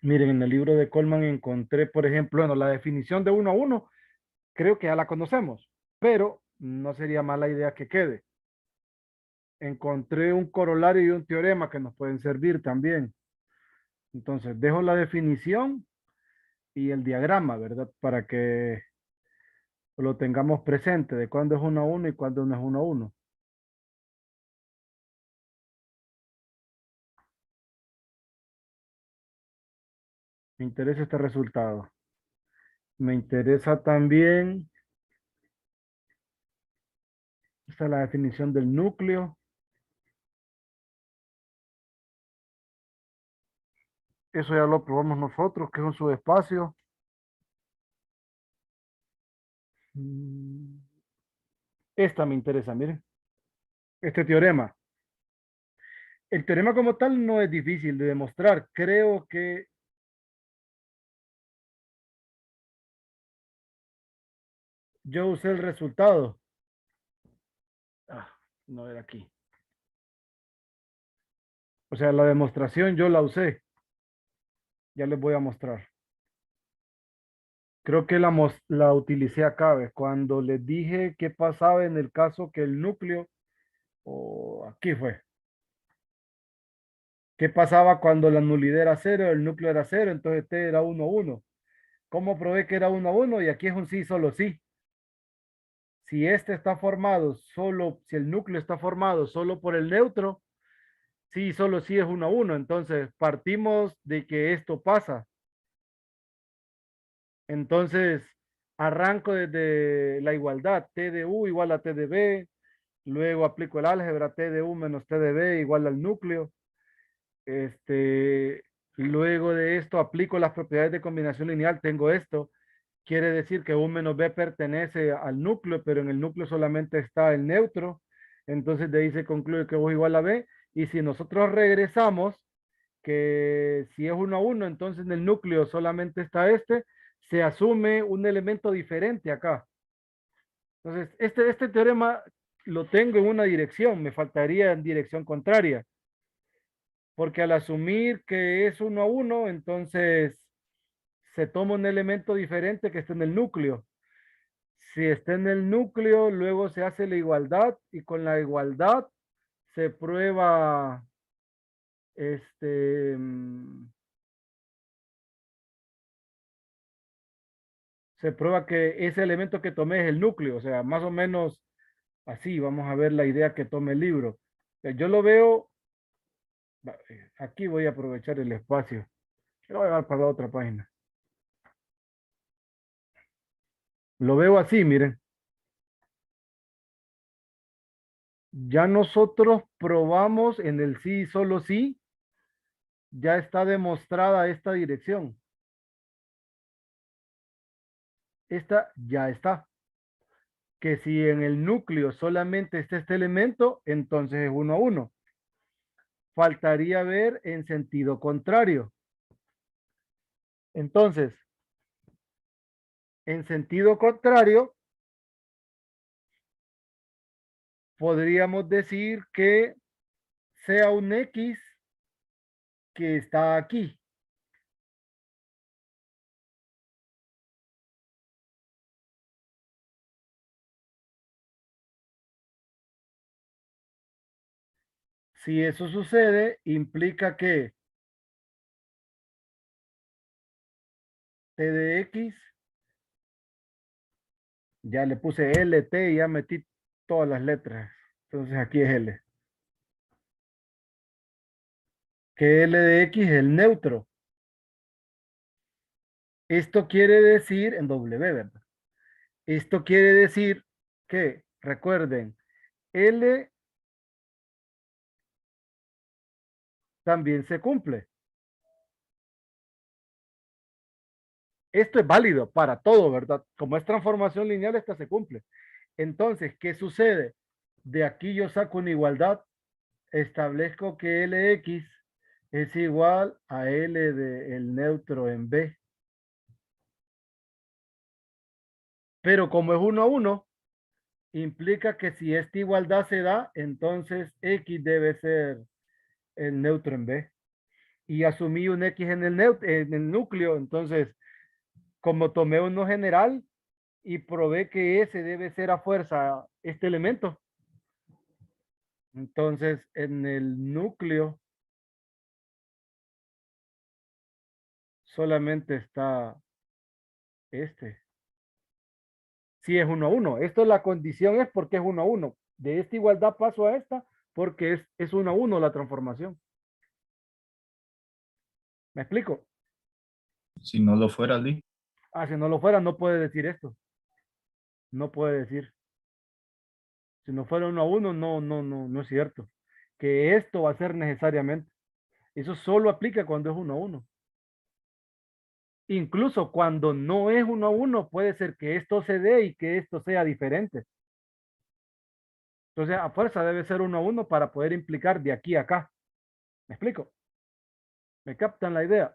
Miren, en el libro de Coleman encontré, por ejemplo, bueno, la definición de uno a uno, creo que ya la conocemos, pero no sería mala idea que quede. Encontré un corolario y un teorema que nos pueden servir también. Entonces, dejo la definición y el diagrama, ¿verdad? Para que lo tengamos presente de cuándo es uno a uno y cuándo no es uno a uno. Me interesa este resultado. Me interesa también, esta es la definición del núcleo. Eso ya lo probamos nosotros, que es un subespacio. Mm, Esta me interesa, miren, este teorema. El teorema como tal no es difícil de demostrar. Creo que yo usé el resultado. Ah, no era aquí. O sea, la demostración yo la usé. Ya les voy a mostrar. Creo que la utilicé acá, ¿ves? Cuando les dije qué pasaba en el caso que el núcleo, o aquí fue, qué pasaba cuando la nulidad era cero, el núcleo era cero, entonces T era 1, 1. ¿Cómo probé que era 1, 1? Y aquí es un sí, solo sí. Si este está formado solo, si el núcleo está formado solo por el neutro, sí, solo sí es 1, 1. Entonces partimos de que esto pasa. Entonces arranco desde la igualdad, T de U igual a T de B, luego aplico el álgebra, T de U menos T de B igual al núcleo. Este, luego de esto aplico las propiedades de combinación lineal, tengo esto. Quiere decir que U menos B pertenece al núcleo, pero en el núcleo solamente está el neutro. Entonces de ahí se concluye que U es igual a B. Y si nosotros regresamos, que si es 1 a 1, entonces en el núcleo solamente está este, se asume un elemento diferente acá. Entonces, este teorema lo tengo en una dirección, me faltaría en dirección contraria, porque al asumir que es 1 a 1, entonces se toma un elemento diferente que está en el núcleo. Si está en el núcleo, luego se hace la igualdad y con la igualdad se prueba este, se prueba que ese elemento que tomé es el núcleo, o sea, más o menos así, vamos a ver la idea que tome el libro. Yo lo veo, aquí voy a aprovechar el espacio, lo voy a dar para la otra página. Lo veo así, miren, ya nosotros probamos en el sí, solo sí, ya está demostrada esta dirección. Esta ya está. Que si en el núcleo solamente está este elemento, entonces es 1 a 1. Faltaría ver en sentido contrario. Entonces, en sentido contrario, podríamos decir que sea un X que está aquí. Si eso sucede, implica que T de X, ya le puse L, T y ya metí todas las letras. Entonces aquí es L. Que L de X es el neutro. Esto quiere decir en W, ¿verdad? Esto quiere decir que, recuerden, L también se cumple. Esto es válido para todo, ¿verdad? Como es transformación lineal, esta se cumple. Entonces, ¿qué sucede? De aquí yo saco una igualdad, establezco que Lx es igual a L de el neutro en B. Pero como es 1 a 1, implica que si esta igualdad se da, entonces X debe ser el neutro en B. y asumí un X en en el núcleo. Entonces, como tomé uno general y probé que ese debe ser a fuerza este elemento, entonces en el núcleo solamente está este. Si es 1 a 1. Esto la condición es porque es 1 a 1. De esta igualdad paso a esta porque es 1 a 1 la transformación. ¿Me explico? Si no lo fuera, Lee. Ah, si no lo fuera, no puede decir esto. No puede decir. Si no fuera 1 a 1, no es cierto. Que esto va a ser necesariamente. Eso solo aplica cuando es 1 a 1. Incluso cuando no es 1 a 1, puede ser que esto se dé y que esto sea diferente. Entonces, a fuerza debe ser 1 a 1 para poder implicar de aquí a acá. ¿Me explico? ¿Me captan la idea?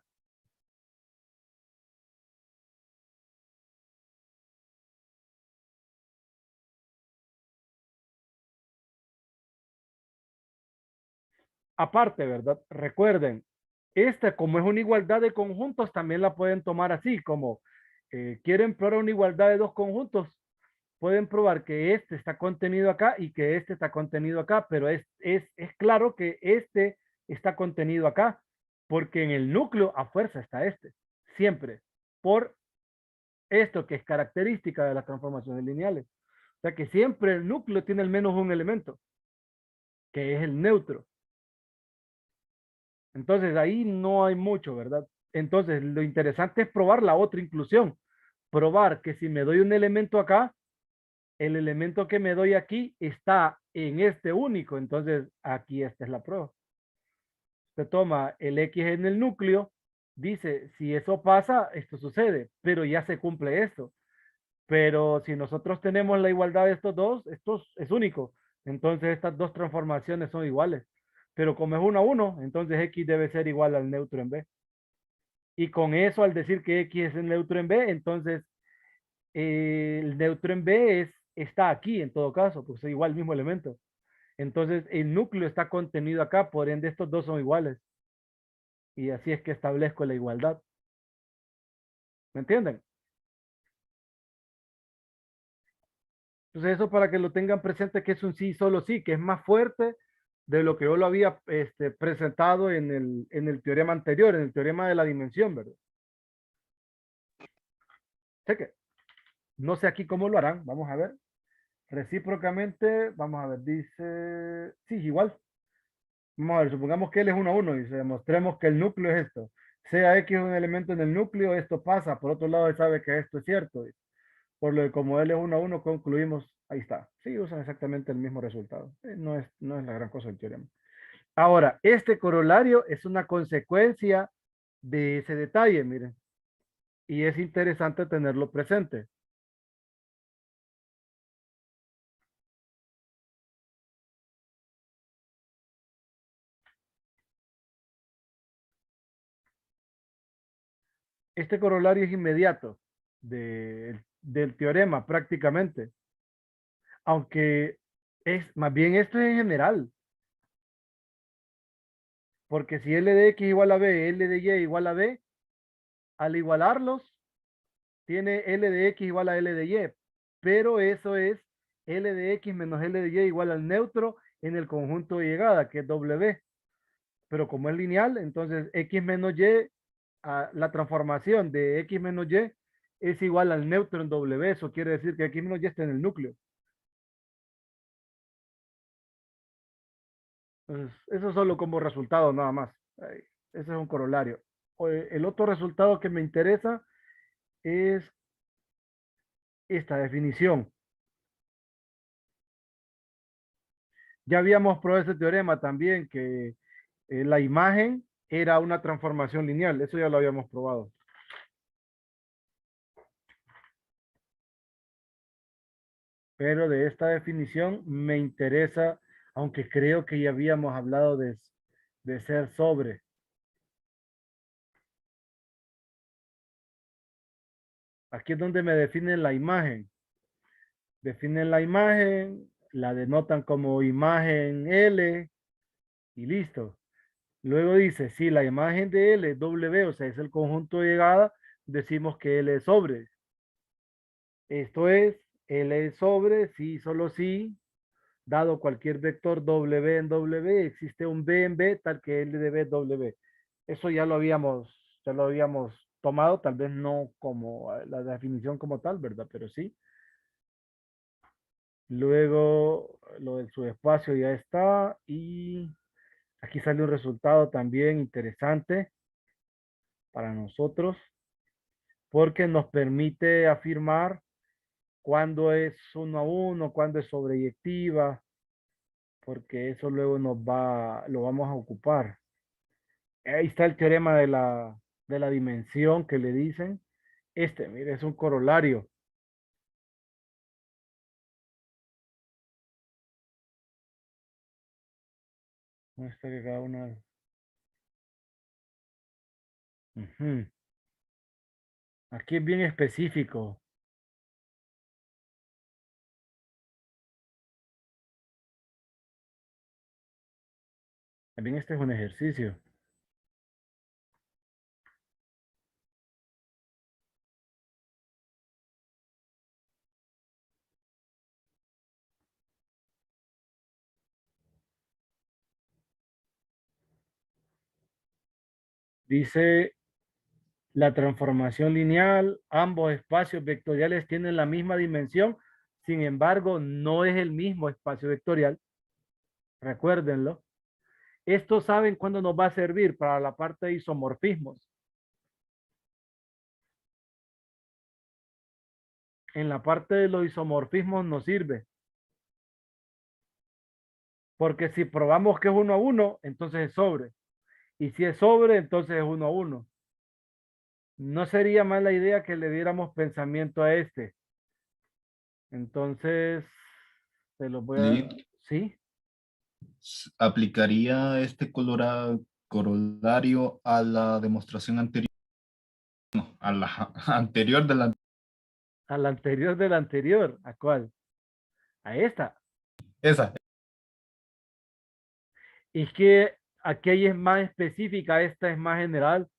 Aparte, ¿verdad? Recuerden, esta como es una igualdad de conjuntos, también la pueden tomar así, como quieren probar una igualdad de dos conjuntos, pueden probar que este está contenido acá y que este está contenido acá, pero es claro que este está contenido acá, porque en el núcleo a fuerza está este, siempre, por esto que es característica de las transformaciones lineales. O sea que siempre el núcleo tiene al menos un elemento, que es el neutro. Entonces ahí no hay mucho, ¿verdad? Entonces lo interesante es probar la otra inclusión. Probar que si me doy un elemento acá, el elemento que me doy aquí está en este único. Entonces aquí esta es la prueba. Se toma el X en el núcleo, dice, si eso pasa, esto sucede, pero ya se cumple esto. Pero si nosotros tenemos la igualdad de estos dos, esto es único. Entonces estas dos transformaciones son iguales. Pero como es 1 a 1, entonces X debe ser igual al neutro en B. Y con eso, al decir que X es el neutro en B, entonces el neutro en B está aquí en todo caso, pues es igual el mismo elemento. Entonces el núcleo está contenido acá, por ende estos dos son iguales. Y así es que establezco la igualdad. ¿Me entienden? Entonces eso para que lo tengan presente que es un sí, solo sí, que es más fuerte de lo que yo lo había presentado en el teorema anterior, en el teorema de la dimensión, ¿verdad? Sé que no sé aquí cómo lo harán, vamos a ver. Recíprocamente, vamos a ver, dice, sí, igual. Vamos a ver, supongamos que L es 1 a 1 y demostremos que el núcleo es esto. Sea X un elemento en el núcleo, esto pasa. Por otro lado, él sabe que esto es cierto. Por lo que como L es 1 a 1, concluimos, ahí está. Sí, usan exactamente el mismo resultado. No es la gran cosa el teorema. Ahora, este corolario es una consecuencia de ese detalle, miren. Y es interesante tenerlo presente. Este corolario es inmediato del teorema prácticamente, aunque es más bien esto es en general, porque si L de X igual a B, L de Y igual a B, al igualarlos, tiene L de X igual a L de Y, pero eso es L de X menos L de Y igual al neutro en el conjunto de llegada, que es W. Pero como es lineal, entonces X menos Y, la transformación de X menos Y es igual al neutro en W. Eso quiere decir que X menos Y está en el núcleo. Entonces, eso solo como resultado nada más. Ese es un corolario. El otro resultado que me interesa es esta definición. Ya habíamos probado ese teorema también, que la imagen era una transformación lineal. Eso ya lo habíamos probado. Pero de esta definición me interesa, aunque creo que ya habíamos hablado de ser sobre. Aquí es donde me definen la imagen. Definen la imagen, la denotan como imagen L y listo. Luego dice, si la imagen de L es W, o sea, es el conjunto de llegada, decimos que L es sobre. Esto es, L es sobre, sí, solo sí, dado cualquier vector W en W, existe un B en B tal que L de B es W. Eso ya lo habíamos tomado, tal vez no como la definición como tal, ¿verdad? Pero sí. Luego, lo del subespacio ya está y aquí sale un resultado también interesante para nosotros porque nos permite afirmar cuándo es uno a uno, cuándo es sobreyectiva, porque eso luego lo vamos a ocupar. Ahí está el teorema de la dimensión que le dicen. Este, mire, es un corolario. Muestra que cada una. Ujú. Aquí es bien específico. También este es un ejercicio. Dice la transformación lineal, ambos espacios vectoriales tienen la misma dimensión, sin embargo, no es el mismo espacio vectorial. Recuérdenlo. Esto saben cuándo nos va a servir para la parte de isomorfismos. En la parte de los isomorfismos nos sirve. Porque si probamos que es uno a uno, entonces es sobre. Y si es sobre, entonces es uno a uno. No sería mala idea que le diéramos pensamiento a este. Entonces, se los voy a... Lee, ¿Sí? ¿aplicaría este corolario a la demostración anterior? No, a la anterior de la... A la anterior de la anterior. ¿A cuál? A esta. Esa. Es que aquella es más específica, esta es más general,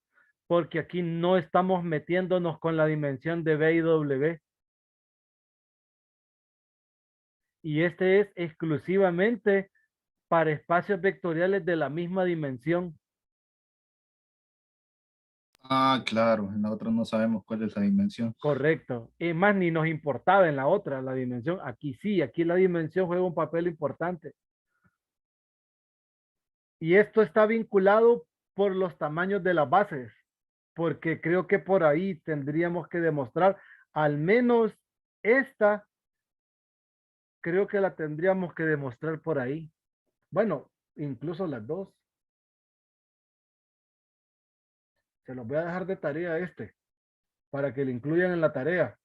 porque aquí no estamos metiéndonos con la dimensión de B y W. Y este es exclusivamente para espacios vectoriales de la misma dimensión. Ah, claro, en la otra no sabemos cuál es la dimensión. Correcto. Y más ni nos importaba en la otra, la dimensión. Aquí sí, aquí la dimensión juega un papel importante. Y esto está vinculado por los tamaños de las bases, porque creo que por ahí tendríamos que demostrar, al menos esta, creo que la tendríamos que demostrar por ahí. Bueno, incluso las dos. Se los voy a dejar de tarea este, para que le incluyan en la tarea,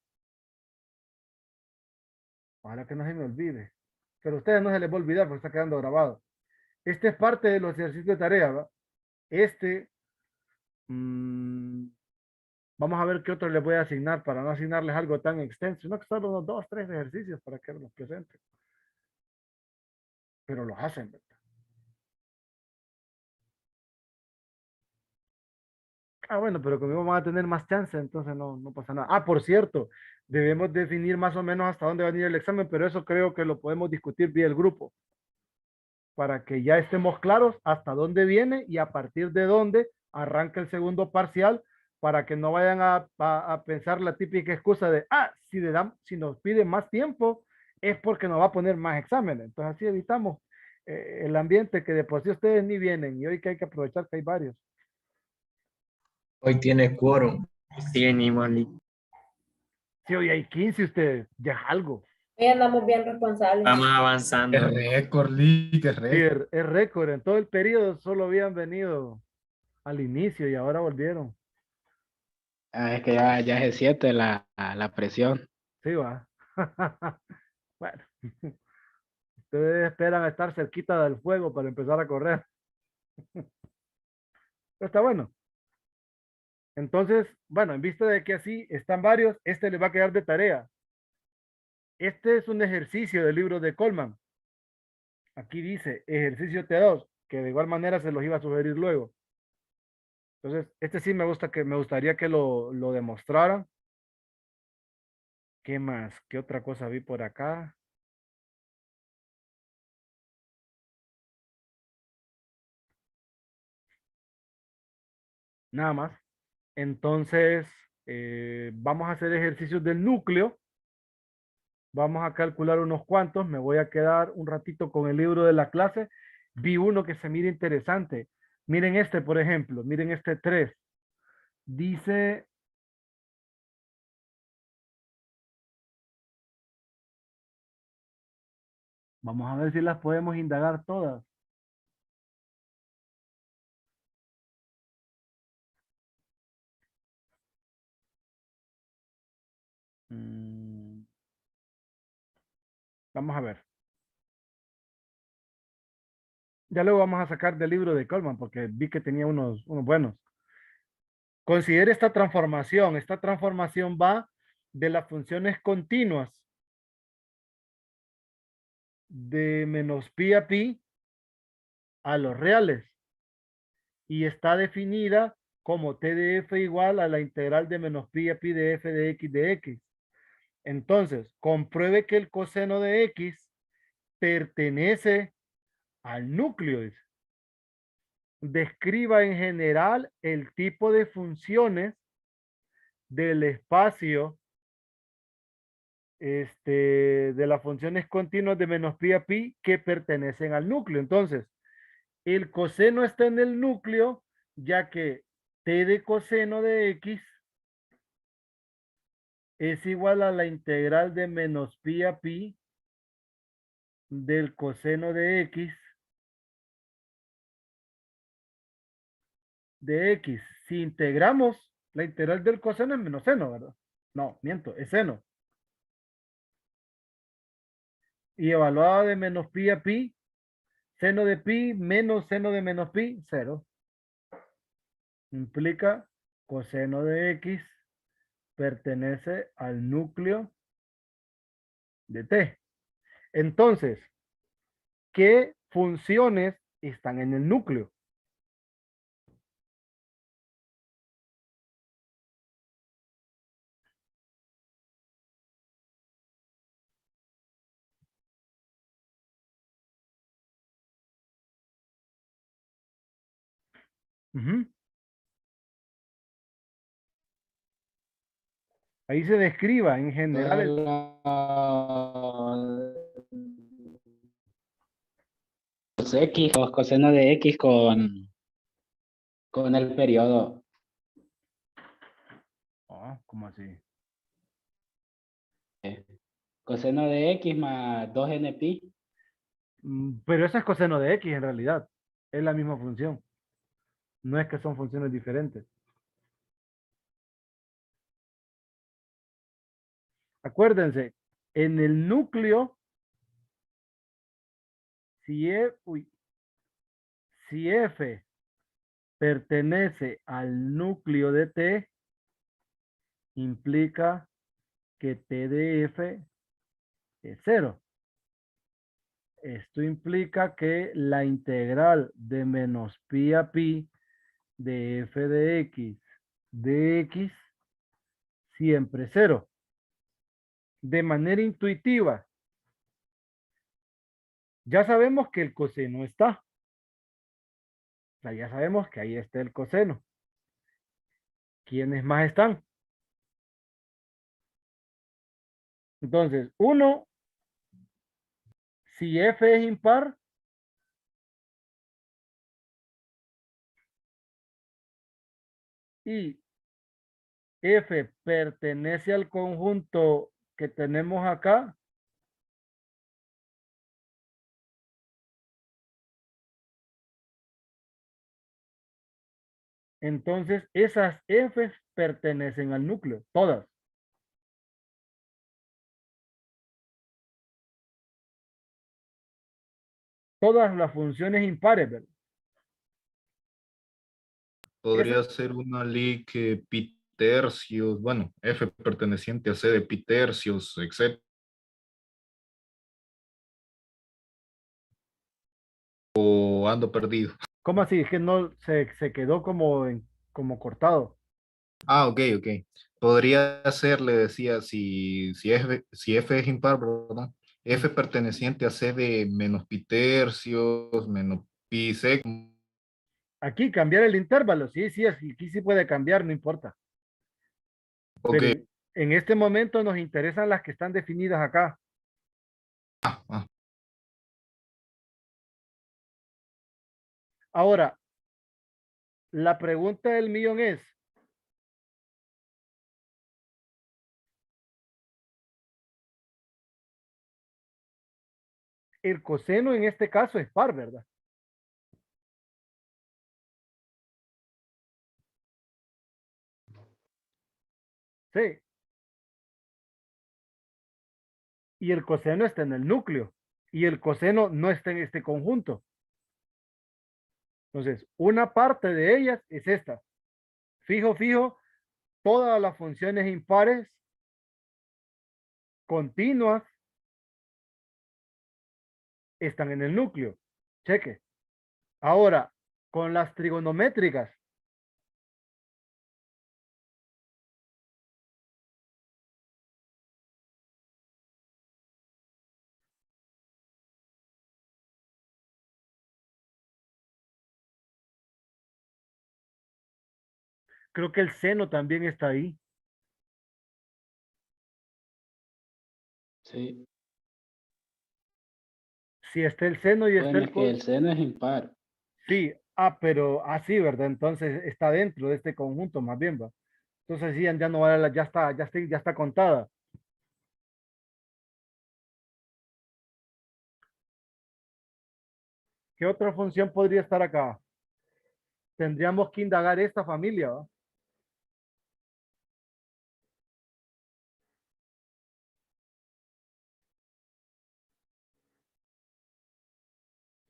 para que no se me olvide. Pero a ustedes no se les va a olvidar porque está quedando grabado. Este es parte de los ejercicios de tarea, ¿va? Este, mmm, vamos a ver qué otro les voy a asignar para no asignarles algo tan extenso, no que solo unos dos, tres ejercicios para que los presenten, pero los hacen, ¿verdad? Ah, bueno, pero conmigo van a tener más chance, entonces no pasa nada. Ah, por cierto, debemos definir más o menos hasta dónde va a venir el examen, pero eso creo que lo podemos discutir vía el grupo, para que ya estemos claros hasta dónde viene y a partir de dónde arranca el segundo parcial, para que no vayan a pensar la típica excusa de, si nos piden más tiempo, es porque nos va a poner más exámenes. Entonces así evitamos el ambiente que de por sí ustedes ni vienen y hoy que hay que aprovechar que hay varios. Hoy tiene quórum. Sí, Nimoli. Si hoy hay 15 ustedes, ya es algo. Hoy andamos bien responsables. Vamos Qué avanzando. récord, Lee, qué Sí, récord. es récord. En todo el periodo solo habían venido al inicio y ahora volvieron. Es que ya se siente la presión. Sí, va. Bueno, ustedes esperan estar cerquita del fuego para empezar a correr. Pero está bueno. Entonces, bueno, en vista de que así están varios, este les va a quedar de tarea. Este es un ejercicio del libro de Coleman. Aquí dice ejercicio T2. que de igual manera se los iba a sugerir luego. Entonces, este sí me gustaría que lo demostraran. ¿Qué más? ¿Qué otra cosa vi por acá? Nada más. Entonces, vamos a hacer ejercicios del núcleo. Vamos a calcular unos cuantos. Me voy a quedar un ratito con el libro de la clase. Vi uno que se mira interesante. Miren este, por ejemplo. Miren este 3. Dice, vamos a ver si las podemos indagar todas. Mm, Vamos a ver. Ya luego vamos a sacar del libro de Coleman porque vi que tenía unos buenos. Considere esta transformación. Esta transformación va de las funciones continuas de menos pi a pi a los reales. Y está definida como t de f igual a la integral de menos pi a pi de f de x de x. Entonces, compruebe que el coseno de x pertenece al núcleo. Dice. Describa en general el tipo de funciones del espacio de las funciones continuas de menos pi a pi que pertenecen al núcleo. Entonces, el coseno está en el núcleo, ya que t de coseno de x es igual a la integral de menos pi a pi del coseno de x de x. Si integramos, la integral del coseno es menos seno, ¿verdad? No, miento, es seno. Y evaluada de menos pi a pi, seno de pi menos seno de menos pi, 0. Implica coseno de x pertenece al núcleo de t. Entonces, ¿qué funciones están en el núcleo? Ujú. Ahí se describa en general Los X, los cosenos de X con el periodo. ¿Cómo así? Coseno de X más 2n pi. Pero eso es coseno de x en realidad. Es la misma función. No es que son funciones diferentes. Acuérdense, en el núcleo, si f pertenece al núcleo de t, implica que t de f es 0. Esto implica que la integral de menos pi a pi de f de x siempre es 0. De manera intuitiva, ya sabemos que el coseno está. O sea, ya sabemos que ahí está el coseno. ¿Quiénes más están? Entonces, 1, si f es impar, y f pertenece al conjunto que tenemos acá, entonces esas f pertenecen al núcleo, todas. Todas las funciones impares, ¿verdad? Podría ser una Lie que pi tercios, bueno, F perteneciente a C de pi tercios, etc. o ando perdido. ¿Cómo así? Es que no se quedó como, como cortado. Ah, ok, ok. Podría ser, le decía, si F es impar, ¿verdad? F perteneciente a C de menos pi tercios, menos pi sec. Aquí cambiar el intervalo, sí, sí, aquí sí puede cambiar, no importa. Ok, Pero en este momento nos interesan las que están definidas acá. ah, Ahora, la pregunta del millón es, el coseno en este caso es par, ¿verdad? Sí. Y el coseno está en el núcleo. Y el coseno no está en este conjunto. Entonces, una parte de ellas es esta. Fijo, fijo, todas las funciones impares continuas están en el núcleo. Cheque. Ahora, con las trigonométricas, creo que el seno también está ahí. Sí. Si está el seno y está Bueno, el es que el seno es impar. sí, pero así, ¿verdad? Entonces está dentro de este conjunto, más bien, va. Entonces sí, ya no vale ya está contada. ¿Qué otra función podría estar acá? Tendríamos que indagar esta familia, ¿va?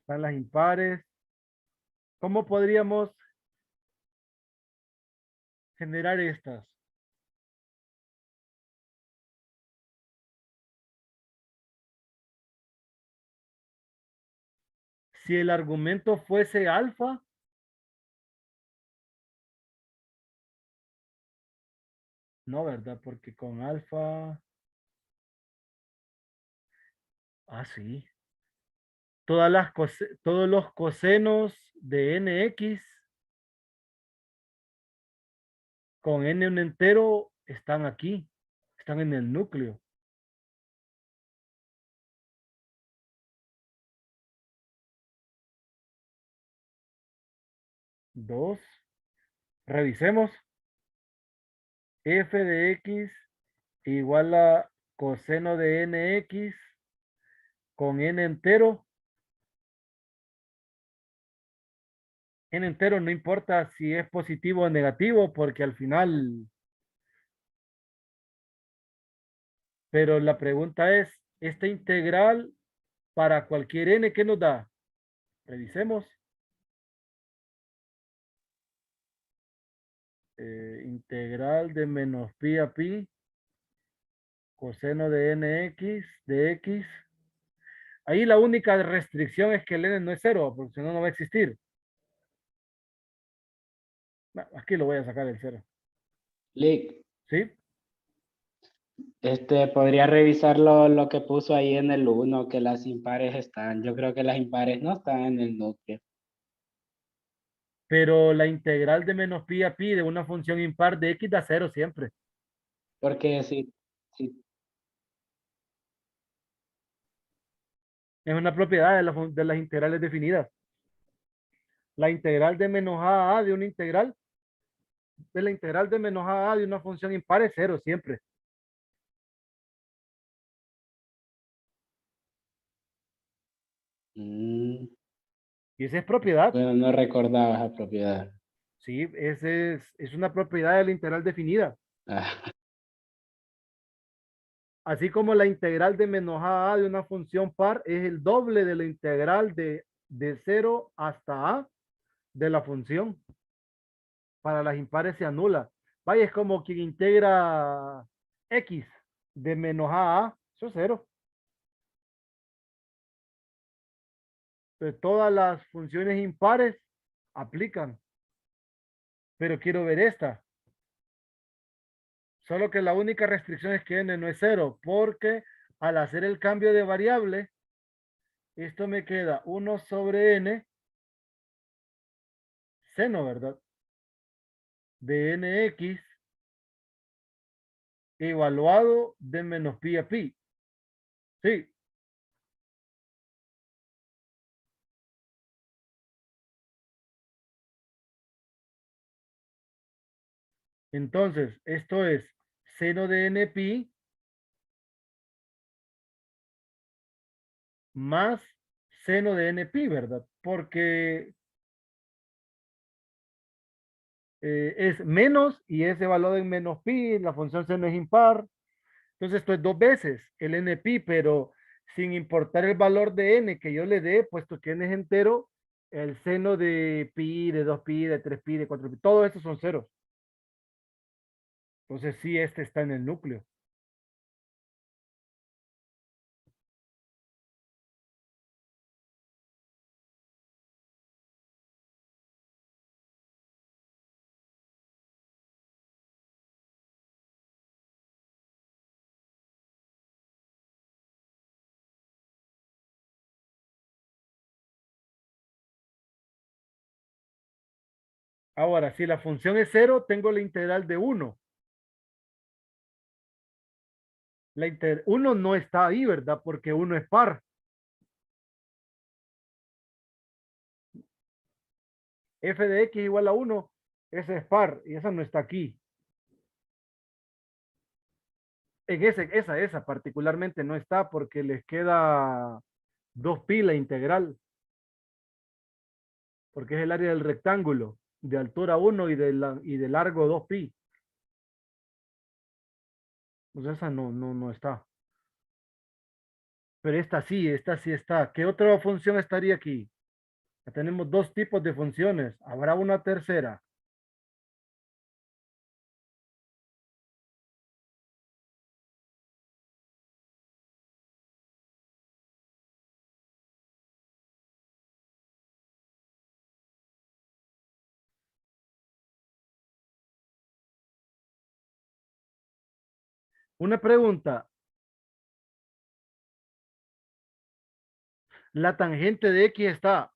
Están las impares. ¿Cómo podríamos generar estas? Si el argumento fuese alfa, no, ¿verdad? Porque con alfa, sí. Todos los cosenos de nx con n un entero están aquí, están en el núcleo. Dos. Revisemos. F de x igual a coseno de nx con n entero. N entero no importa si es positivo o negativo, porque al final, pero la pregunta es, ¿esta integral para cualquier n qué nos da? Revisemos. Integral de menos pi a pi, coseno de nx de x. Ahí la única restricción es que el n no es cero, porque si no, no va a existir. Aquí lo voy a sacar el cero. Lick, ¿Sí? podría revisar lo que puso ahí en el uno, que las impares están. Yo creo que las impares no están en el núcleo. Pero la integral de menos pi a pi de una función impar de x da cero siempre. Porque si Es una propiedad de las integrales definidas. La integral de menos a de una integral, de la integral de menos a de una función impar es cero siempre. mm, Y esa es propiedad. bueno, no recordaba esa propiedad. Sí, es una propiedad de la integral definida. Ah, Así como la integral de menos a de una función par es el doble de la integral de 0 hasta a de la función. Para las impares se anula. Vaya, es como quien integra x de menos a, eso es cero. Entonces, todas las funciones impares aplican, pero quiero ver esta. Solo que la única restricción es que n no es cero, porque al hacer el cambio de variable, esto me queda 1 sobre n seno, ¿verdad? De nx evaluado de menos pi a pi. Sí. Entonces, esto es seno de n pi más seno de n pi, ¿verdad? Porque es menos y es evaluado en menos pi, la función seno es impar. Entonces, esto es dos veces el n pi, pero sin importar el valor de n que yo le dé, puesto que n es entero, el seno de pi, de 2 pi, de 3 pi, de 4 pi, todo estos son ceros. Entonces, sí, este está en el núcleo. Ahora, si la función es cero, tengo la integral de 1. La 1 no está ahí, ¿verdad? Porque 1 es par. F de x igual a 1, ese es par y esa no está aquí. En esa particularmente no está porque les queda 2pi la integral, porque es el área del rectángulo, de altura 1 y de largo 2pi. Pues esa no está. Pero esta sí está. ¿Qué otra función estaría aquí? Ya tenemos dos tipos de funciones. ¿Habrá una tercera? Una pregunta. La tangente de x está.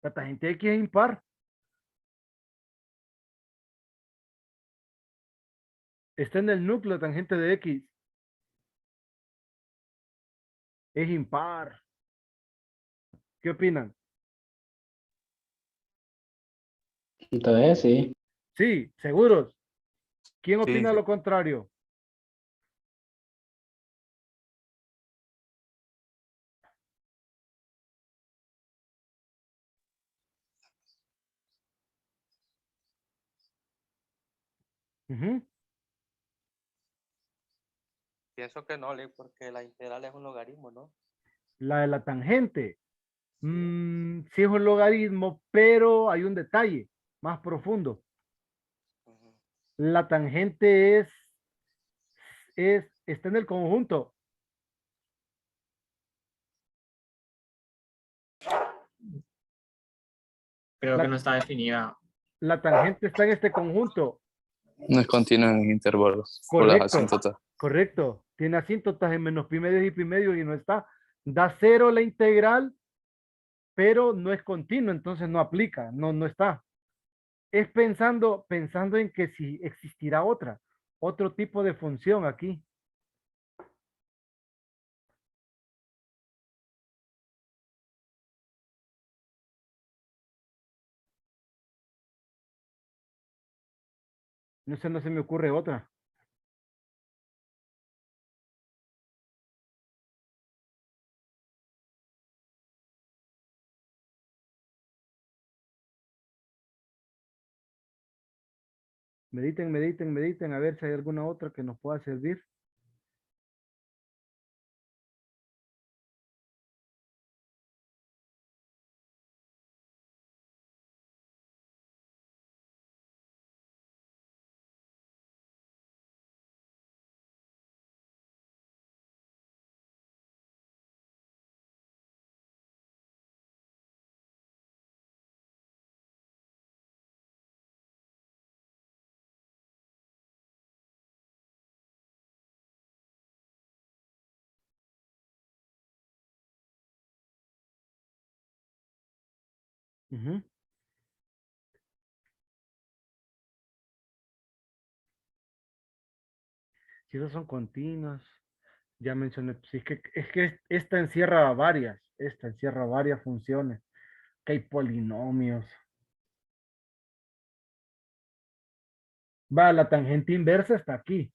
La tangente de x es impar. Está en el núcleo tangente de x. Es impar. ¿Qué opinan? Entonces, sí. Sí, seguros. ¿Quién Sí, opina sí. lo contrario? Ujú. Pienso que no, Lee, porque la integral es un logaritmo, ¿no? La de la tangente. Sí es un logaritmo, pero hay un detalle más profundo. Ujú. La tangente está en el conjunto. Creo que La, no está definida. la tangente está en este conjunto. No es continua en intervalos por las Correcto, asíntotas. correcto. Tiene asíntotas en menos pi medio y pi medio y no está. Da cero la integral, pero no es continuo, entonces no aplica, no está. Es pensando en que si existirá otro tipo de función aquí. No sé, no se me ocurre otra. Mediten, mediten, mediten, a ver si hay alguna otra que nos pueda servir. Ujú. Si esos son continuos, ya mencioné, si es que esta encierra varias funciones, que hay polinomios. Va, la tangente inversa está aquí.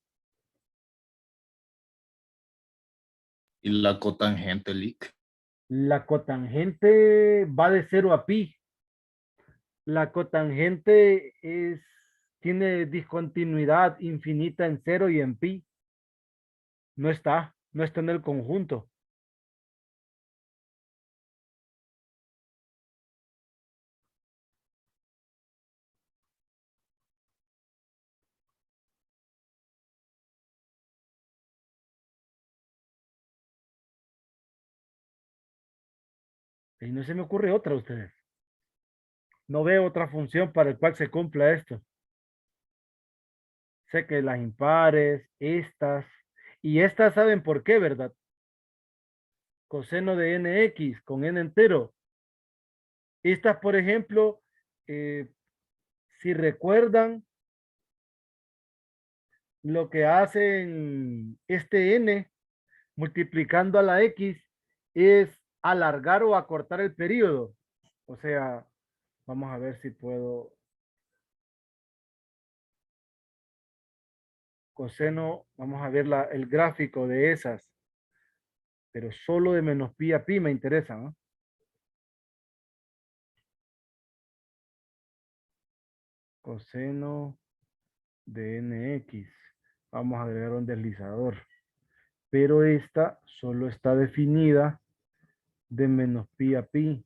Y la cotangente, Lick. La cotangente va de 0 a pi. La cotangente tiene discontinuidad infinita en 0 y en pi. No está en el conjunto. Y no se me ocurre otra a ustedes. No veo otra función para el cual se cumpla esto. Sé que las impares, y estas saben por qué, ¿verdad? Coseno de nx con n entero. Estas, por ejemplo, si recuerdan, lo que hacen este n multiplicando a la x es alargar o acortar el periodo. O sea, vamos a ver si puedo. Coseno, vamos a ver el gráfico de esas, pero solo de menos pi a pi me interesa, ¿no? Coseno de nx. Vamos a agregar un deslizador. Pero esta solo está definida de menos pi a pi.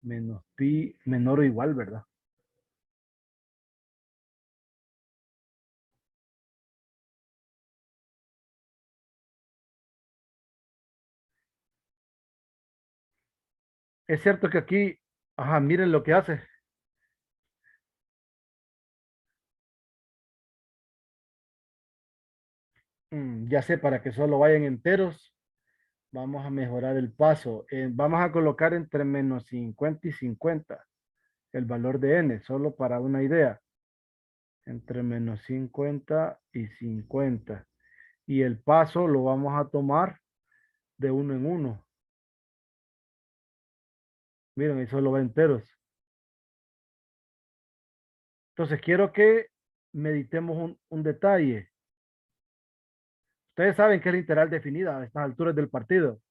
Menos pi menor o igual, ¿verdad? Es cierto que aquí, ajá, miren lo que hace. Ya sé, para que solo vayan enteros, vamos a mejorar el paso. Vamos a colocar entre menos 50 y 50 el valor de n, solo para una idea. Entre menos 50 y 50. Y el paso lo vamos a tomar de uno en uno. Miren, ahí solo va enteros. Entonces quiero que meditemos un detalle. Ustedes saben que es literal definida a estas alturas del partido.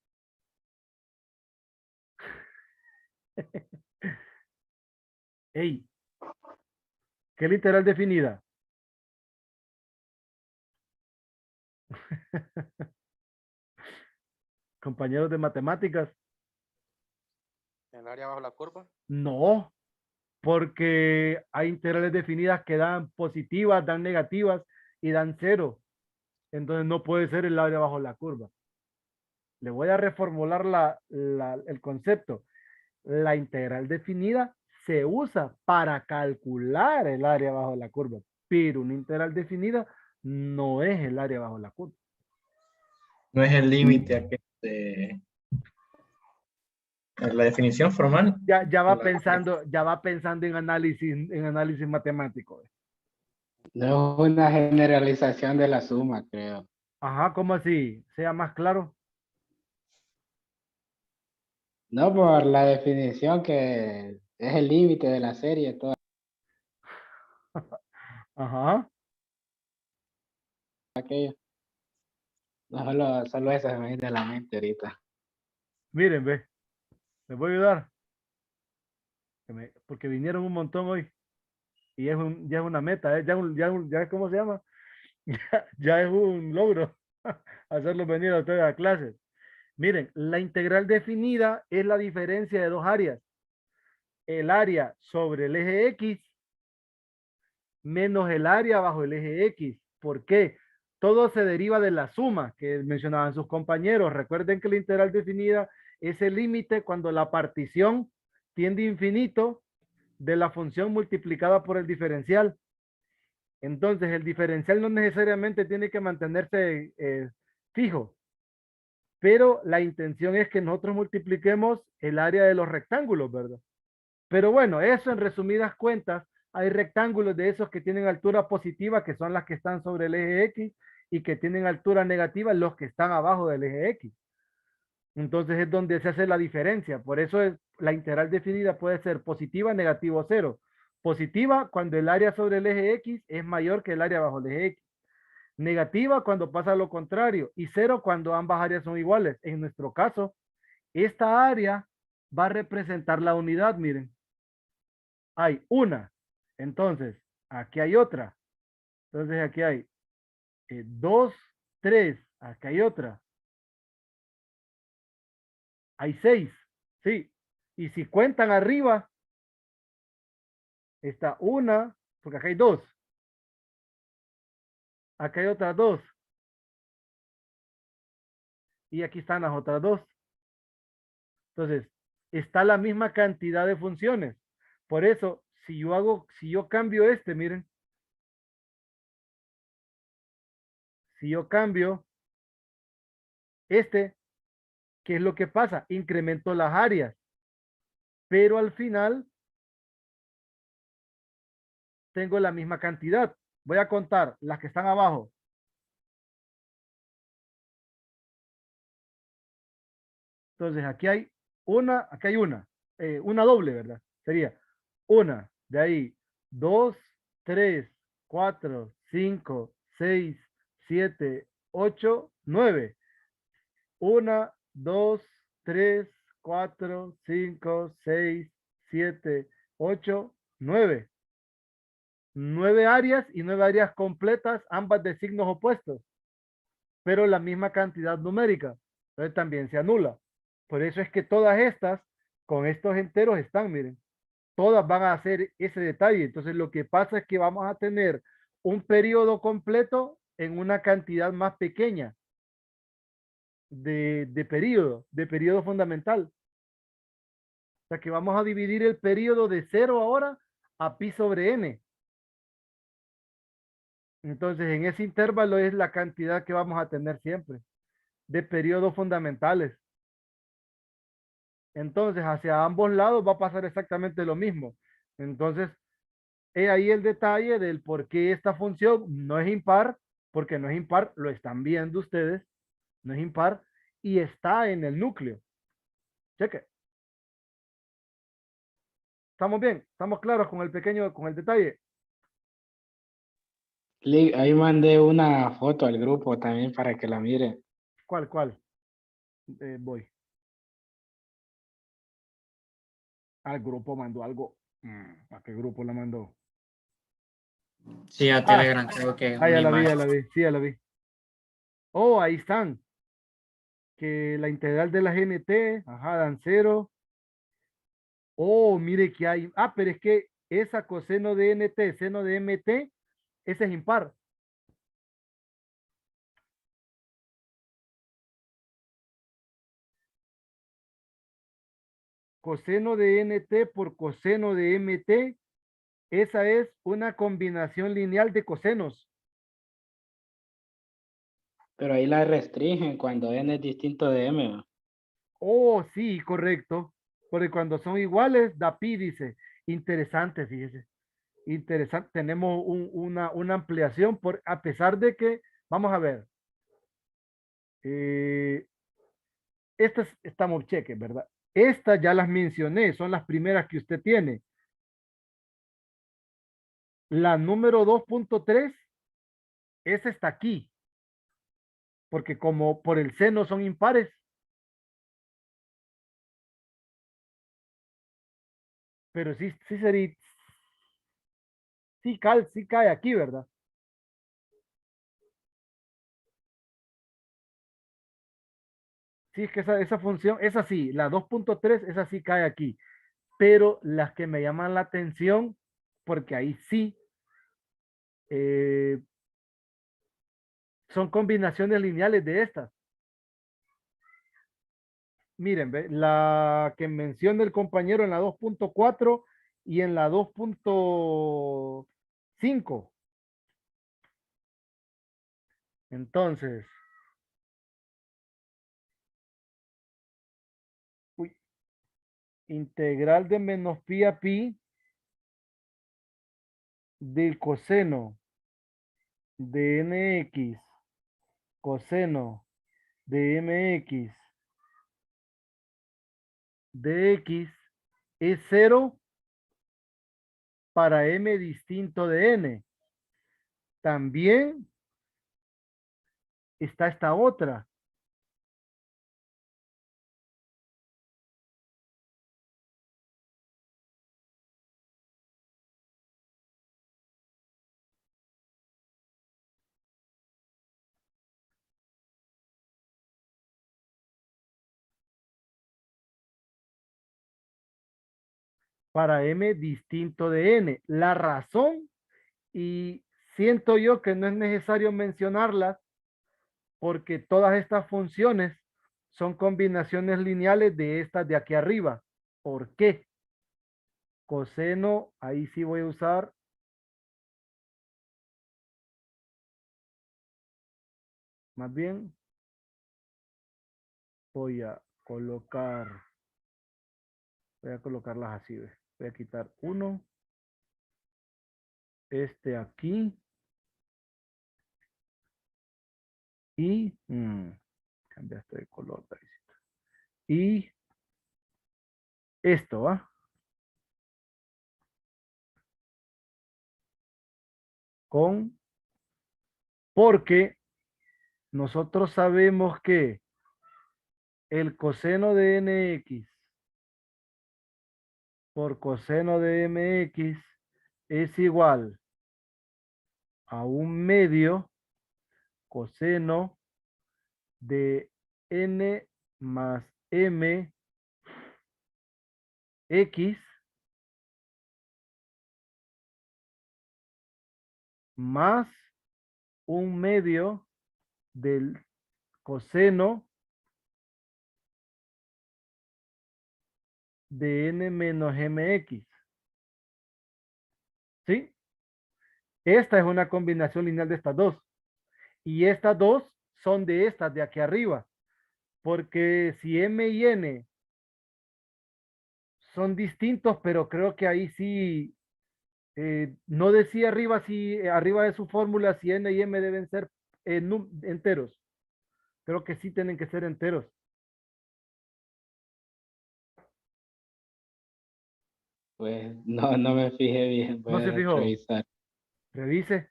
Ey, ¿qué literal definida? Compañeros de matemáticas. El área bajo la curva. No, porque hay integrales definidas que dan positivas, dan negativas y dan cero. Entonces no puede ser el área bajo la curva. Le voy a reformular el concepto. La integral definida se usa para calcular el área bajo la curva, pero una integral definida no es el área bajo la curva. No es el límite a la definición formal. Ya va pensando en análisis matemático. No es una generalización de la suma, creo. Ajá, ¿cómo así? Sea más claro. No por la definición que es el límite de la serie, todo Ajá. aquello. No, solo eso se me viene a la mente ahorita. Miren, ve, les voy a ayudar. Porque vinieron un montón hoy. Y ya es una meta, ya ¿cómo se llama? Ya es un logro hacerlos venir a ustedes a clases. Miren, la integral definida es la diferencia de dos áreas. El área sobre el eje X menos el área bajo el eje X. ¿Por qué? Todo se deriva de la suma que mencionaban sus compañeros. Recuerden que la integral definida es el límite cuando la partición tiende a infinito de la función multiplicada por el diferencial. Entonces, el diferencial no necesariamente tiene que mantenerse fijo, pero la intención es que nosotros multipliquemos el área de los rectángulos, ¿verdad? Pero bueno, eso en resumidas cuentas, hay rectángulos de esos que tienen altura positiva, que son las que están sobre el eje X, y que tienen altura negativa, los que están abajo del eje X. Entonces es donde se hace la diferencia. Por eso la integral definida puede ser positiva, negativo, cero. Positiva cuando el área sobre el eje X es mayor que el área bajo el eje X. Negativa cuando pasa lo contrario. Y cero cuando ambas áreas son iguales. En nuestro caso, esta área va a representar la unidad, miren. Hay una. Entonces, aquí hay otra. Entonces, aquí hay 2, 3. Aquí hay otra. Hay 6. Sí. Y si cuentan arriba, está una, porque acá hay 2. Acá hay otras 2. Y aquí están las otras 2. Entonces, está la misma cantidad de funciones. Por eso, si yo cambio este, miren. Si yo cambio este, ¿qué es lo que pasa? Incremento las áreas. Pero al final tengo la misma cantidad. Voy a contar las que están abajo. Entonces aquí hay una doble, ¿verdad? Sería una, de ahí, 2, 3, 4, 5, 6, 7, 8, 9. 1, 2, 3, 4, 5, 6, 7, 8, 9. 9 áreas y 9 áreas completas, ambas de signos opuestos, pero la misma cantidad numérica. Entonces también se anula. Por eso es que todas estas, con estos enteros están, miren, todas van a hacer ese detalle. Entonces lo que pasa es que vamos a tener un periodo completo en una cantidad más pequeña de periodo fundamental. O sea que vamos a dividir el periodo de 0 ahora a pi sobre n. Entonces en ese intervalo es la cantidad que vamos a tener siempre de periodos fundamentales. Entonces hacia ambos lados va a pasar exactamente lo mismo. Entonces he ahí el detalle del por qué esta función no es impar, porque no es impar, lo están viendo ustedes, no es impar, y está en el núcleo. Cheque. ¿Estamos bien? ¿Estamos claros con el detalle? Ahí mandé una foto al grupo también para que la miren. ¿Cuál? Voy. Al grupo mandó algo. ¿A qué grupo la mandó? Sí, a Telegram creo que una Ya la imagen. vi, sí, ya la vi. Oh, ahí están. Que la integral de la GNT, ajá, dan 0. Oh, mire que hay. Pero es que esa coseno de NT, seno de MT, ese es impar. Coseno de NT por coseno de MT, esa es una combinación lineal de cosenos. Pero ahí la restringen cuando n es distinto de m. ¿No? Oh, sí, correcto. Porque cuando son iguales, da pi, dice. Interesante, fíjese. Interesante. Tenemos una ampliación a pesar de que, vamos a ver. Estas estamos cheques, ¿verdad? Estas ya las mencioné, son las primeras que usted tiene. La número 2.3, esa está aquí. Porque como por el seno son impares. Pero sí sería, sí cae aquí, ¿verdad? Sí, es que esa función, esa sí, la 2.3, esa sí cae aquí. Pero las que me llaman la atención, porque ahí sí, son combinaciones lineales de estas. Miren, ¿ve? La que menciona el compañero en la 2.4 y en la 2.5. Entonces, integral de menos pi a pi del coseno de nx coseno de mx de x es 0 para m distinto de n. También está esta otra. Para m distinto de n. La razón, y siento yo que no es necesario mencionarlas, porque todas estas funciones son combinaciones lineales de estas de aquí arriba. ¿Por qué? Coseno, ahí sí voy a usar más bien voy a colocarlas así, ¿ves? Voy a quitar uno, este aquí y cambiaste de color, Daisy. Y esto, ¿va? Porque nosotros sabemos que el coseno de nx por coseno de mx es igual a un medio coseno de n más m x más un medio del coseno de n menos mx. ¿Sí? Esta es una combinación lineal de estas dos. Y estas dos son de estas de aquí arriba. Porque si m y n son distintos, pero creo que ahí sí, no decía arriba si arriba de su fórmula si n y m deben ser enteros. Creo que sí tienen que ser enteros. Pues no me fijé bien, voy No se a fijó. revisar. Revise.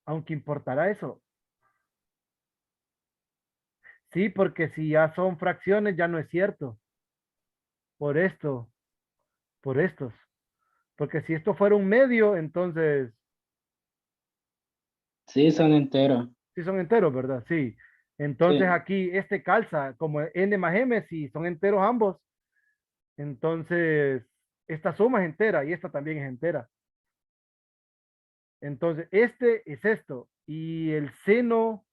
Aunque importará eso. Sí, porque si ya son fracciones ya no es cierto. Por esto, por estos. Porque si esto fuera un medio, entonces Sí, son enteros. sí son enteros, ¿verdad? Sí. Entonces Sí. aquí este calza como n más m, si son enteros ambos. Entonces, esta suma es entera y esta también es entera. Entonces, este es esto. Y el seno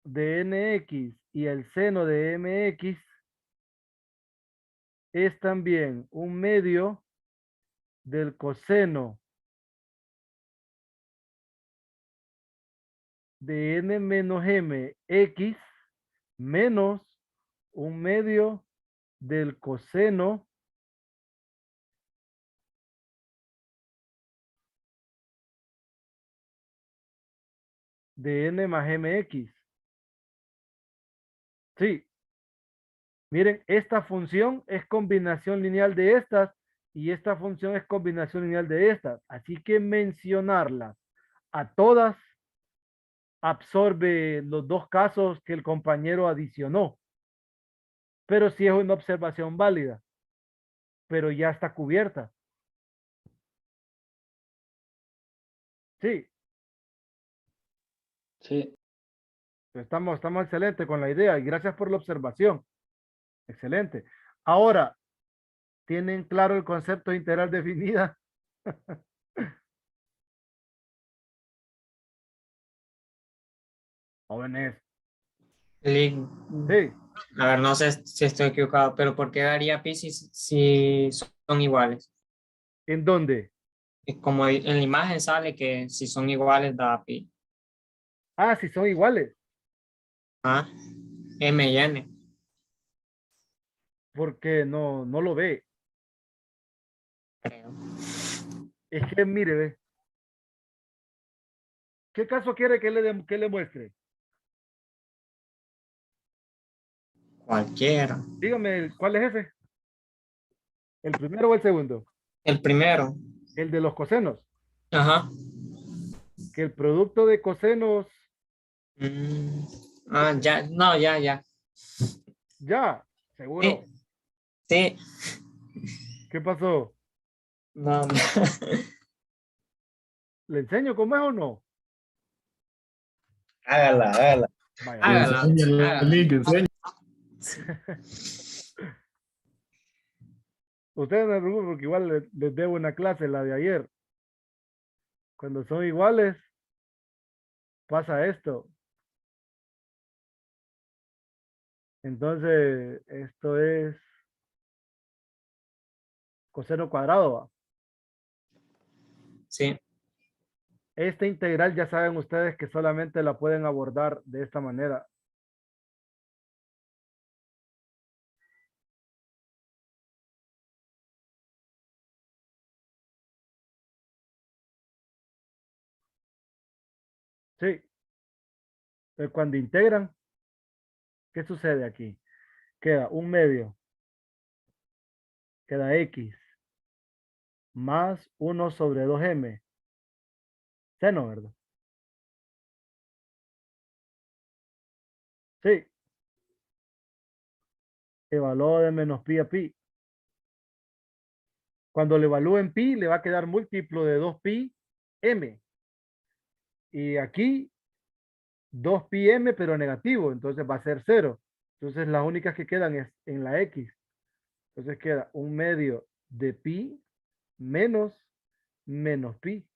de nx y el seno de mx es también un medio del coseno de n menos m x menos un medio del coseno de n más mx. Sí, miren, esta función es combinación lineal de estas y esta función es combinación lineal de estas. Así que mencionarlas a todas absorbe los dos casos que el compañero adicionó. Pero sí es una observación válida, pero ya está cubierta. Sí, Sí. estamos excelente con la idea y gracias por la observación. Excelente. Ahora, ¿tienen claro el concepto de integral definida? Jóvenes. Lick, Sí, a ver, no sé si estoy equivocado, pero ¿por qué daría pi si son iguales? ¿en dónde? Y como en la imagen sale que si son iguales da pi. Ah, si son iguales. Ah, M y N. Porque no lo ve. Creo. Es que mire, ve. ¿Qué caso quiere que le muestre? Cualquiera. Dígame, ¿cuál es ese? ¿El primero o el segundo? El primero. El de los cosenos. Ajá. Que el producto de cosenos, Mm, ah, ya. No, ya, ya. ya, Sí, seguro. sí. ¿Qué pasó? No, no. ¿Le enseño cómo es o no? Hágala, hágala. Vaya, vaya. Hágala, Enséñale, hágala. Link, enséñale. Ustedes no se preocupen porque igual les debo una clase, la de ayer. Cuando son iguales, pasa esto. Entonces, esto es coseno cuadrado, ¿va? Sí, Esta integral ya saben ustedes que solamente la pueden abordar de esta manera. Sí. Entonces, cuando integran, ¿qué sucede aquí? Queda un medio, queda x más 1/2m. Seno, ¿verdad? Sí. Evalúo de menos pi a pi. Cuando le evalúen pi, le va a quedar múltiplo de 2pi m. Y aquí 2pi m, pero negativo, entonces va a ser 0. Entonces las únicas que quedan es en la x. Entonces queda un medio de pi menos pi.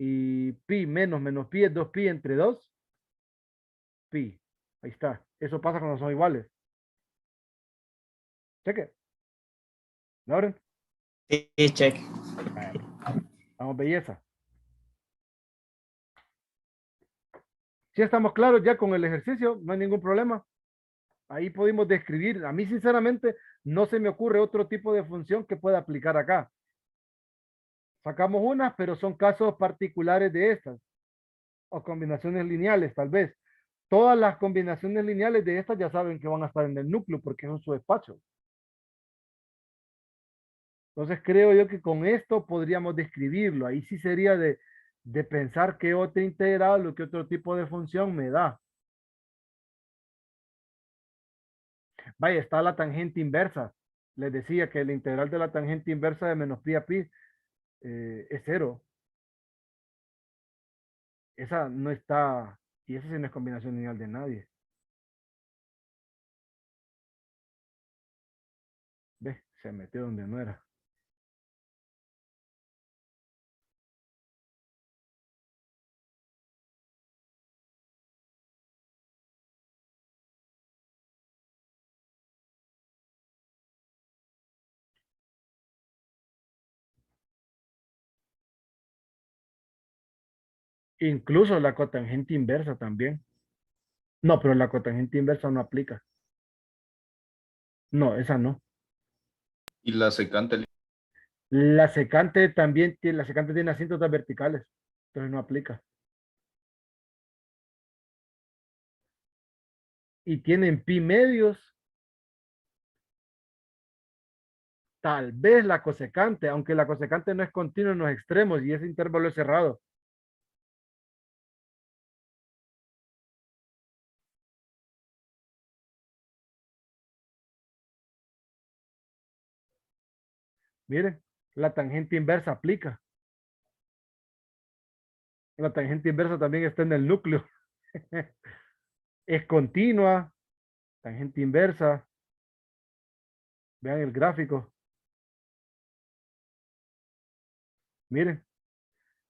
Y pi menos pi es 2pi entre 2 pi. Ahí está. Eso pasa cuando son iguales. Cheque. Lauren. sí, check. Vamos, belleza. Si estamos claros ya con el ejercicio, no hay ningún problema. Ahí pudimos describir. A mí, sinceramente, no se me ocurre otro tipo de función que pueda aplicar acá. Sacamos unas, pero son casos particulares de estas. O combinaciones lineales, tal vez. Todas las combinaciones lineales de estas ya saben que van a estar en el núcleo porque es un subespacio. Entonces creo yo que con esto podríamos describirlo. Ahí sí sería de pensar qué otra integral o qué otro tipo de función me da. Vaya, está la tangente inversa. Les decía que la integral de la tangente inversa de menos pi a pi es 0. Esa no está, y esa sí no es combinación lineal de nadie. ¿Ves? Se metió donde no era. Incluso la cotangente inversa también. No, pero la cotangente inversa no aplica. No, esa no. Y la secante. La secante también tiene, la secante tiene asíntotas verticales. Entonces no aplica. Y tienen pi medios. Tal vez la cosecante, aunque la cosecante no es continua en los extremos y ese intervalo es cerrado. Miren, la tangente inversa aplica. La tangente inversa también está en el núcleo. Es continua, tangente inversa. Vean el gráfico. Miren,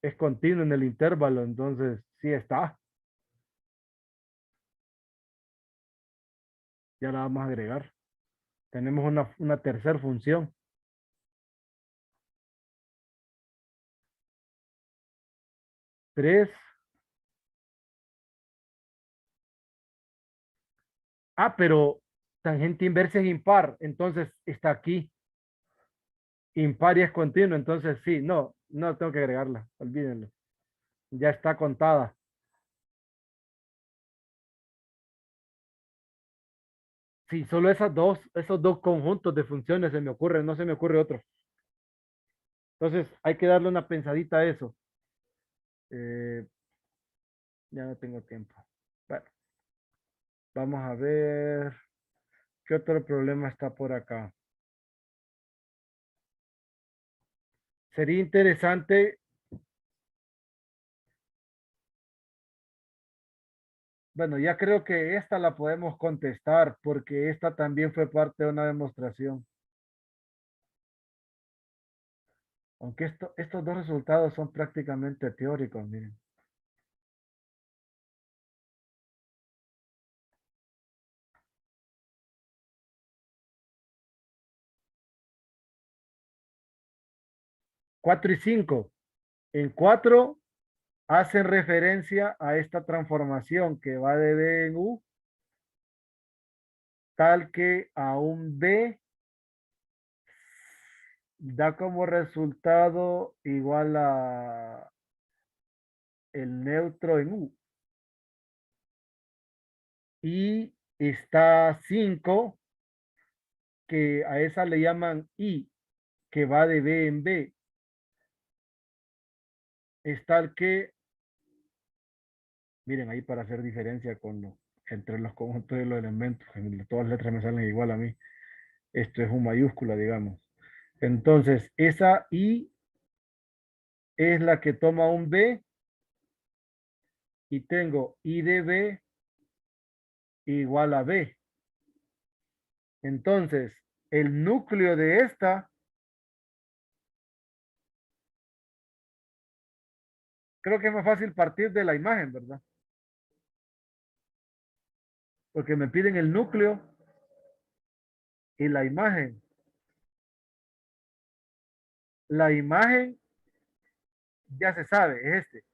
es continuo en el intervalo, entonces sí está. Ya la vamos a agregar. Tenemos una tercera función. 3. Ah, pero tangente inversa es impar, entonces está aquí. Impar y es continuo, entonces sí, no, no tengo que agregarla, olvídenlo. Ya está contada. Sí, solo esos dos conjuntos de funciones se me ocurren, no se me ocurre otro. Entonces hay que darle una pensadita a eso. Eh, ya no tengo tiempo. Bueno, vamos a ver qué otro problema está por acá. Sería interesante. Bueno, ya creo que esta la podemos contestar porque esta también fue parte de una demostración. Aunque estos dos resultados son prácticamente teóricos, miren. Cuatro y 5. En 4 hacen referencia a esta transformación que va de B en U, tal que a un B da como resultado igual a el neutro en U. Y está 5 que a esa le llaman I, que va de B en B. Es tal que, miren ahí para hacer diferencia entre los conjuntos de los elementos, todas las letras me salen igual a mí. Esto es un mayúscula, digamos. Entonces, esa I es la que toma un B y tengo I de B igual a B. Entonces, el núcleo de esta, creo que es más fácil partir de la imagen, ¿verdad? Porque me piden el núcleo y la imagen. La imagen ya se sabe, es este.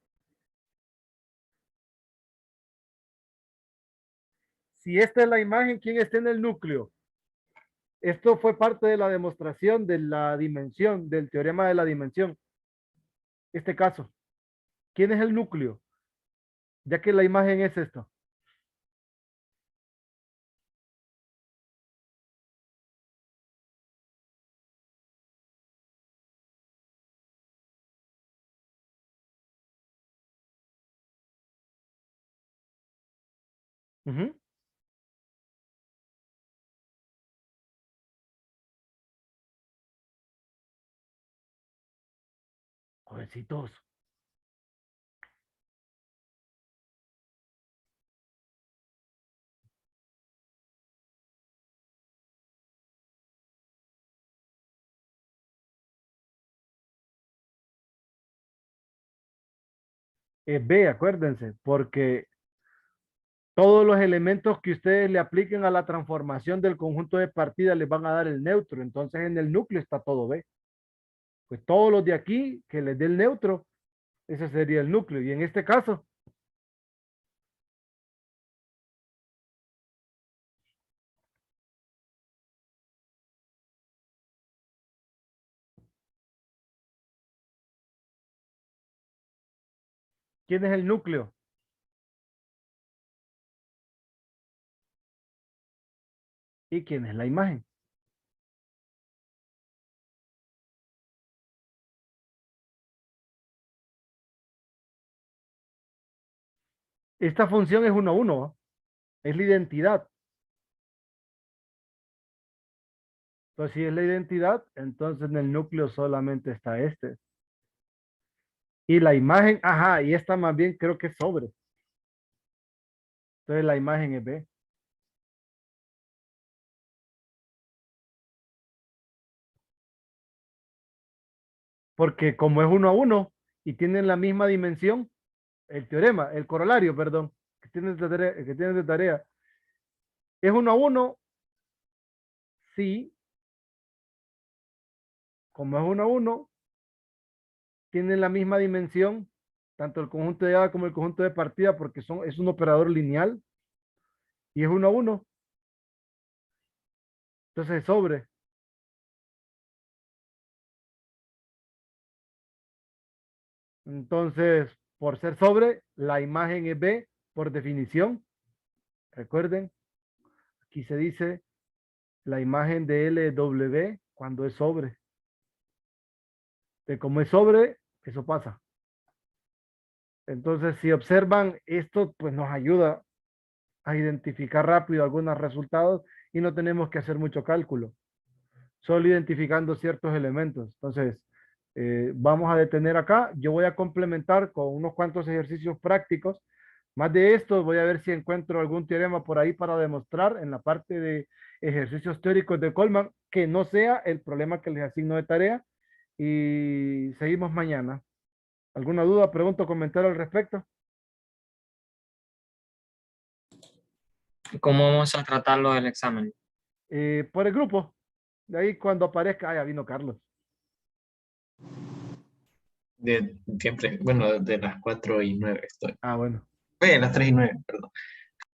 Si esta es la imagen, ¿quién está en el núcleo? Esto fue parte de la demostración de la dimensión, del teorema de la dimensión. Este caso, ¿quién es el núcleo? Ya que la imagen es esto. Ujú. Jovencitos. Es B, acuérdense, porque todos los elementos que ustedes le apliquen a la transformación del conjunto de partida les van a dar el neutro. Entonces en el núcleo está todo B. Pues todos los de aquí que les dé el neutro, ese sería el núcleo. Y en este caso, ¿quién es el núcleo? ¿Y quién es la imagen? Esta función es 1 a 1, ¿va? Es la identidad. Entonces, si es la identidad, entonces en el núcleo solamente está este. Y la imagen, ajá, y esta más bien creo que es sobre. Entonces la imagen es B. Porque como es 1 a 1 y tienen la misma dimensión, el teorema, el corolario, perdón, que tienen de tarea, es 1 a 1, sí, como es 1 a 1, tienen la misma dimensión, tanto el conjunto de llegada como el conjunto de partida, porque es un operador lineal y es 1 a 1. Entonces es sobre. Entonces, por ser sobre, la imagen es B por definición. Recuerden, aquí se dice la imagen de LW cuando es sobre. De como es sobre, eso pasa. Entonces, si observan esto, pues nos ayuda a identificar rápido algunos resultados y no tenemos que hacer mucho cálculo, solo identificando ciertos elementos. Entonces, vamos a detener acá. Yo voy a complementar con unos cuantos ejercicios prácticos. Más de esto, voy a ver si encuentro algún teorema por ahí para demostrar en la parte de ejercicios teóricos de Coleman, que no sea el problema que les asigno de tarea. Y seguimos mañana. ¿Alguna duda, pregunta o comentario al respecto? ¿Cómo vamos a tratarlo del examen? Por el grupo. De ahí cuando aparezca, ya vino Carlos. Siempre, bueno, de las 4 y 9 estoy. Bueno. Las 3 y 9, perdón.